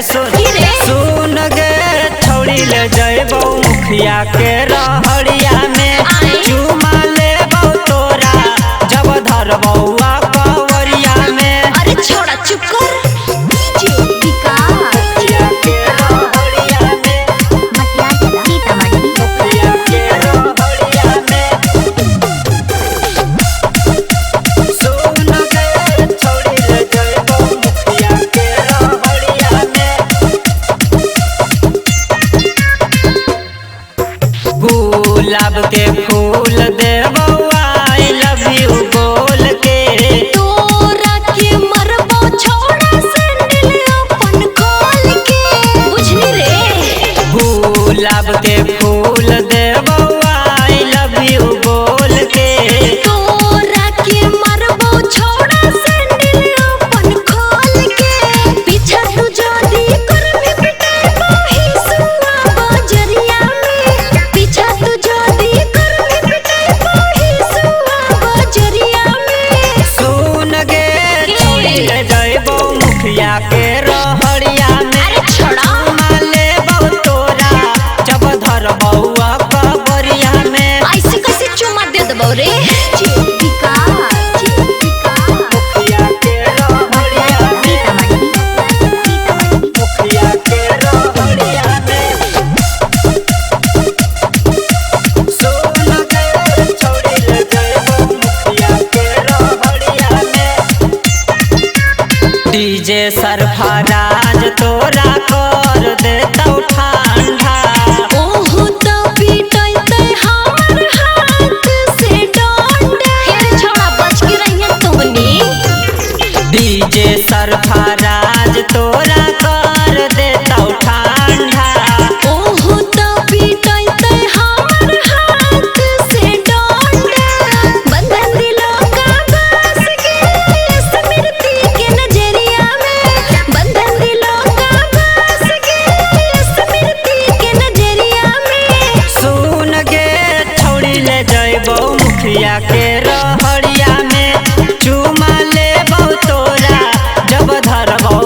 सुन गे छौड़ी ले जैबो मुखिया के रहरिया में चुमा लेबो तोरा जब धरबो कवरिया में। अरे छोड़ा चुप कर। मुखिया के रहरिया में मुखिया के रहरिया में सुन गे छौड़ी ले जैबो मुखिया के रहरिया में। गुलाब के फूल देबो आई लव यू बोल के तोरा के मरबो छोड़ा सैंडल अपन खोल के बुझनी रे। गुलाब के फूल देबो आई लव यू बोल के तोरा के मरबो छोड़ा सैंडल अपन खोल के पीछा तू जोदी कर में पिटाबो ही सुआ बजरिया में। पीछा तू जोदी कर में पिटाबो ही सुआ बजरिया में। सुन गे छौड़ी ले जैबो मुखिया के रहरिया में। अरे छोड़ा चुमा लेबो तोरा जब धरबो कवरिया में। ऐसे कैसे चुमा दे देबो रे। मुखिया के रहरिया में मुखिया के रहरिया में सुन गे छौड़ी ले जैबो मुखिया के रहरिया में। डीजे सरफराज तोरा कर देतौ ठंडा ओहो तो पीटैते हमर हाथ से डंडा। फिर छोड़ा बच के रहिए तुमनी। डीजे सरफराज तोरा कर देतौ ठंडा ओहो तो पीटैते हमर हाथ से डंडा। बंधन दिलोका बस के स्मृति के नजरिया में। बंधन दिलोका बस के स्मृति के नजरिया में। सुन गे छौड़ी ले जैबो मुखिया के रहरिया में चुमा लेबो तोरा जब धरबो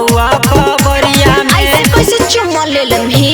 कवरिया में। ऐसे कैसे चुम्मा ले लम्ही।